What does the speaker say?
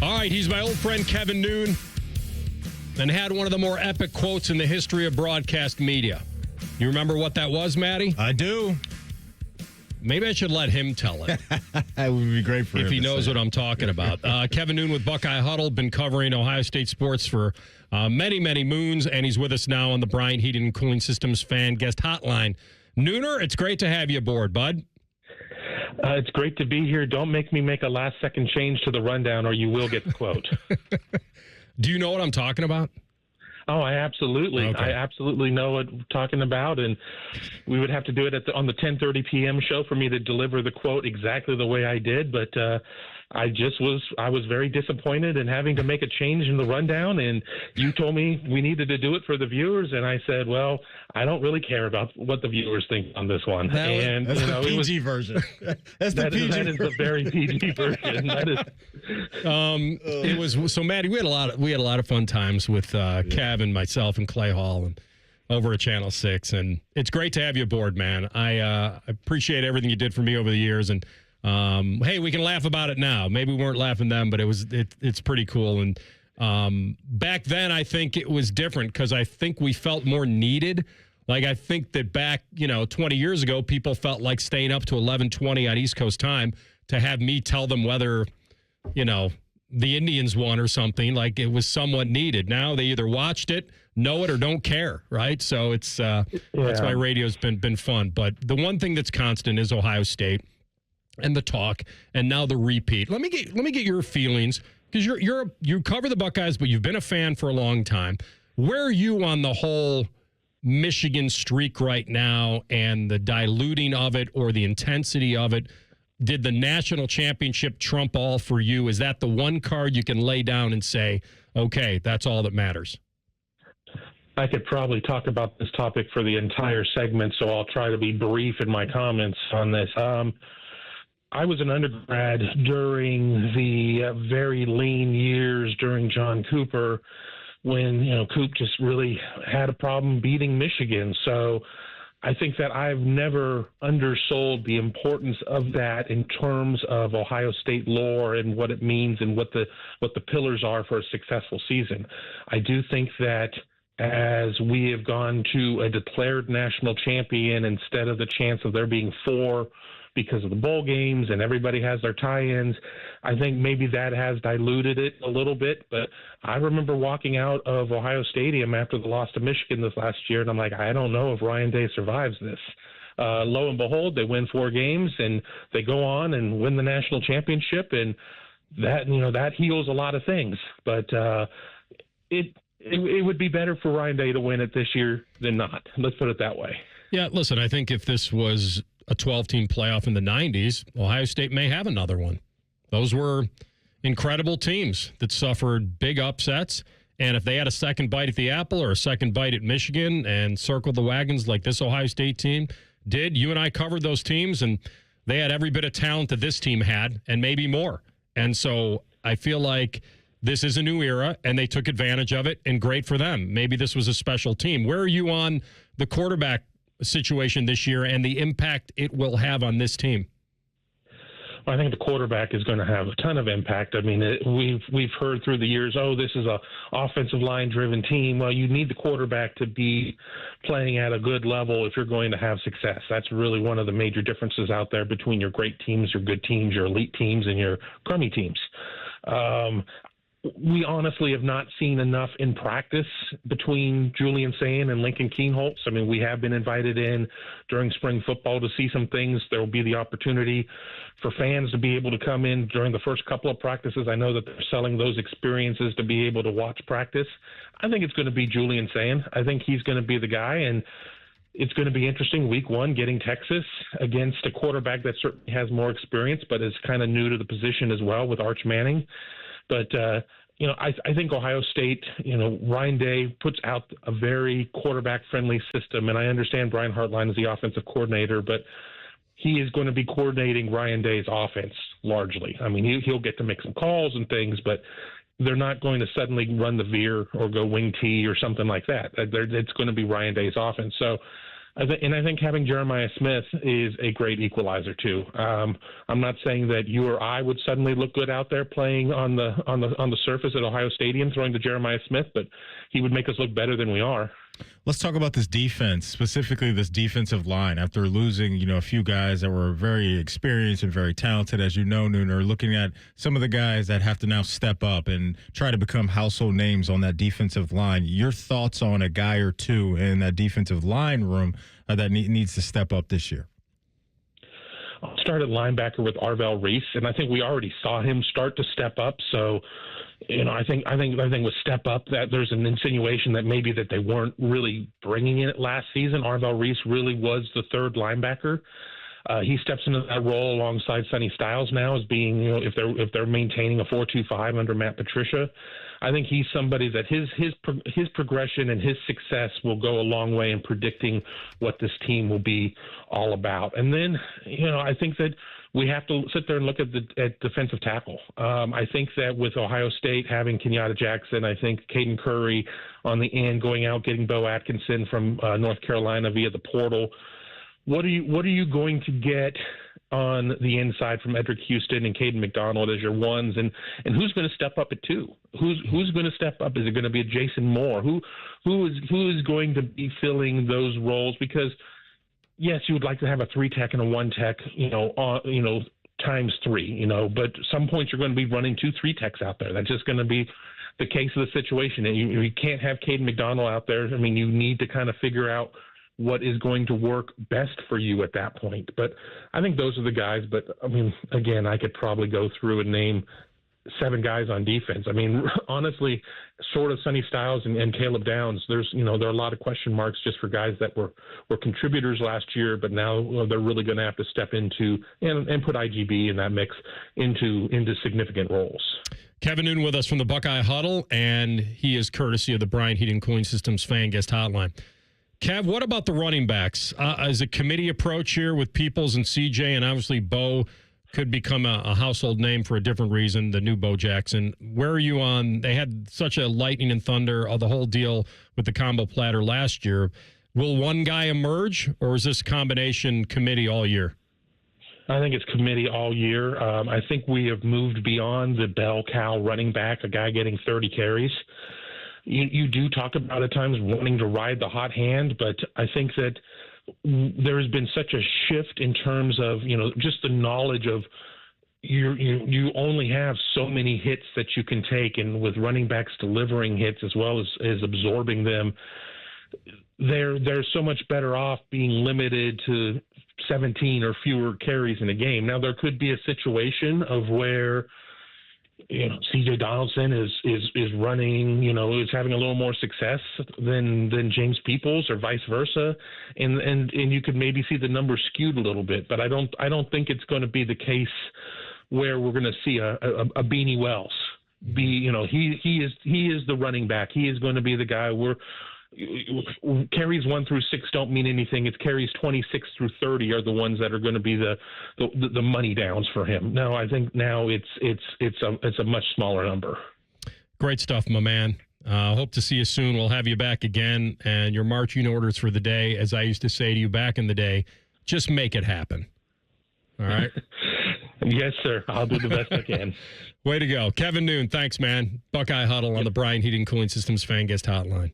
All right, he's my old friend Kevin Noon, and had one of the more epic quotes in the history of broadcast media. You remember what that was, Matty? I do. Maybe I should let him tell it. That would be great for him. If he knows what I'm talking about. Kevin Noon with Buckeye Huddle, been covering Ohio State sports for many, many moons, and he's with us now on the Bryant Heating and Cooling Systems Fan Guest Hotline. Nooner, it's great to have you aboard, bud. It's great to be here. Don't make me make a last-second change to the rundown, or you will get the quote. Do you know what I'm talking about? Oh, I absolutely know what I'm talking about, and we would have to do it on the 10:30 p.m. show for me to deliver the quote exactly the way I did, but I was very disappointed in having to make a change in the rundown, and you told me we needed to do it for the viewers, and I said, well, I don't really care about what the viewers think on this one. That's the PG version. That's the PG version. That is the very PG version. That is. It was so, Maddie. We had a lot of fun times with Kev and myself and Clay Hall and over at Channel 6, and it's great to have you aboard, man. I appreciate everything you did for me over the years, and hey, we can laugh about it now. Maybe we weren't laughing then, but it's pretty cool. And back then, I think it was different because I think we felt more needed. Like, I think that back, 20 years ago, people felt like staying up to 11:20 on East Coast time to have me tell them whether, the Indians won or something. Like, it was somewhat needed. Now they either watched it, know it, or don't care, right? So it's that's why radio's been fun. But the one thing that's constant is Ohio State and the talk, and now the repeat. Let me get your feelings, because you cover the Buckeyes, but you've been a fan for a long time. Where are you on the whole Michigan streak right now and the diluting of it or the intensity of it? Did the national championship trump all for you? Is that the one card you can lay down and say, okay, that's all that matters? I could probably talk about this topic for the entire segment, so I'll try to be brief in my comments on this. I was an undergrad during the very lean years during John Cooper, when Coop just really had a problem beating Michigan. So I think that I've never undersold the importance of that in terms of Ohio State lore and what it means and what the pillars are for a successful season. I do think that as we have gone to a declared national champion instead of the chance of there being four because of the bowl games and everybody has their tie-ins, I think maybe that has diluted it a little bit. But I remember walking out of Ohio Stadium after the loss to Michigan this last year, and I'm like, I don't know if Ryan Day survives this. Lo and behold, they win 4 games, and they go on and win the national championship, and that heals a lot of things. But it would be better for Ryan Day to win it this year than not. Let's put it that way. Yeah, listen, I think if this was a 12-team playoff in the 90s, Ohio State may have another one. Those were incredible teams that suffered big upsets. And if they had a second bite at the apple or a second bite at Michigan and circled the wagons like this Ohio State team did, you and I covered those teams, and they had every bit of talent that this team had and maybe more. And so I feel like this is a new era, and they took advantage of it, and great for them. Maybe this was a special team. Where are you on the quarterback situation this year and the impact it will have on this team? I think the quarterback is going to have a ton of impact. I mean, we've heard through the years, this is a offensive line driven team. Well, you need the quarterback to be playing at a good level if you're going to have success. That's really one of the major differences out there between your great teams, your good teams, your elite teams, and your crummy teams. We honestly have not seen enough in practice between Julian Sayin and Lincoln Kienholz. I mean, we have been invited in during spring football to see some things. There will be the opportunity for fans to be able to come in during the first couple of practices. I know that they're selling those experiences to be able to watch practice. I think it's going to be Julian Sayin. I think he's going to be the guy, and it's going to be interesting week one getting Texas against a quarterback that certainly has more experience but is kind of new to the position as well with Arch Manning. But, I think Ohio State, Ryan Day puts out a very quarterback-friendly system, and I understand Brian Hartline is the offensive coordinator, but he is going to be coordinating Ryan Day's offense largely. I mean, he'll get to make some calls and things, but they're not going to suddenly run the veer or go wing T or something like that. It's going to be Ryan Day's offense. So I think having Jeremiah Smith is a great equalizer too. I'm not saying that you or I would suddenly look good out there playing on the surface at Ohio Stadium throwing to Jeremiah Smith, but he would make us look better than we are. Let's talk about this defense, specifically this defensive line. After losing, a few guys that were very experienced and very talented, as you know, Nooner, looking at some of the guys that have to now step up and try to become household names on that defensive line. Your thoughts on a guy or two in that defensive line room that needs to step up this year? I'll start at linebacker with Arvell Reese, and I think we already saw him start to step up. So, I think with step up that there's an insinuation that maybe that they weren't really bringing it last season. Arvell Reese really was the third linebacker. He steps into that role alongside Sonny Styles now as being, if they're maintaining a 4-2-5 under Matt Patricia. I think he's somebody that his progression and his success will go a long way in predicting what this team will be all about. And then, I think that we have to sit there and look at defensive tackle. I think that with Ohio State having Kenyatta Jackson, I think Caden Curry on the end going out, getting Bo Atkinson from North Carolina via the portal. What are you going to get on the inside from Edric Houston and Caden McDonald as your ones, and who's going to step up at two? Who's going to step up? Is it going to be a Jason Moore? Who is going to be filling those roles? Because yes, you would like to have a 3-tech and a 1-tech, times 3, but some points you're going to be running 2 3-techs out there. That's just going to be the case of the situation. And you can't have Caden McDonald out there. I mean, you need to kind of figure out what is going to work best for you at that point. But I think those are the guys. But, I mean, again, I could probably go through and name 7 guys on defense. I mean, honestly, short of Sonny Styles and Caleb Downs, there are a lot of question marks just for guys that were contributors last year, but now they're really going to have to step into and put IGB in that mix into significant roles. Kevin Noon with us from the Buckeye Huddle, and he is courtesy of the Bryant Heating Cooling Systems Fan Guest Hotline. Kev, what about the running backs? As a committee approach here with Peoples and CJ, and obviously Bo could become a household name for a different reason, the new Bo Jackson. Where are you on? They had such a lightning and thunder, the whole deal with the combo platter last year. Will one guy emerge, or is this combination committee all year? I think it's committee all year. I think we have moved beyond the bell cow running back, a guy getting 30 carries. You do talk about at times wanting to ride the hot hand, but I think that there has been such a shift in terms of, just the knowledge of you only have so many hits that you can take, and with running backs delivering hits as well as absorbing them, they're so much better off being limited to 17 or fewer carries in a game. Now, there could be a situation of where CJ Donaldson is running, is having a little more success than James Peoples, or vice versa, and you could maybe see the numbers skewed a little bit. But I don't think it's going to be the case where we're going to see a Beanie Wells be. He is the running back. He is going to be the guy where carries 1 through 6 don't mean anything. It's carries 26 through 30 are the ones that are going to be the money downs for him. No, I think now it's a much smaller number. Great stuff, my man. Hope to see you soon. We'll have you back again. And your marching orders for the day, as I used to say to you back in the day, just make it happen. All right? Yes, sir. I'll do the best I can. Way to go. Kevin Noon, thanks, man. Buckeye Huddle on the Bryant Heating Cooling Systems Fan Guest Hotline.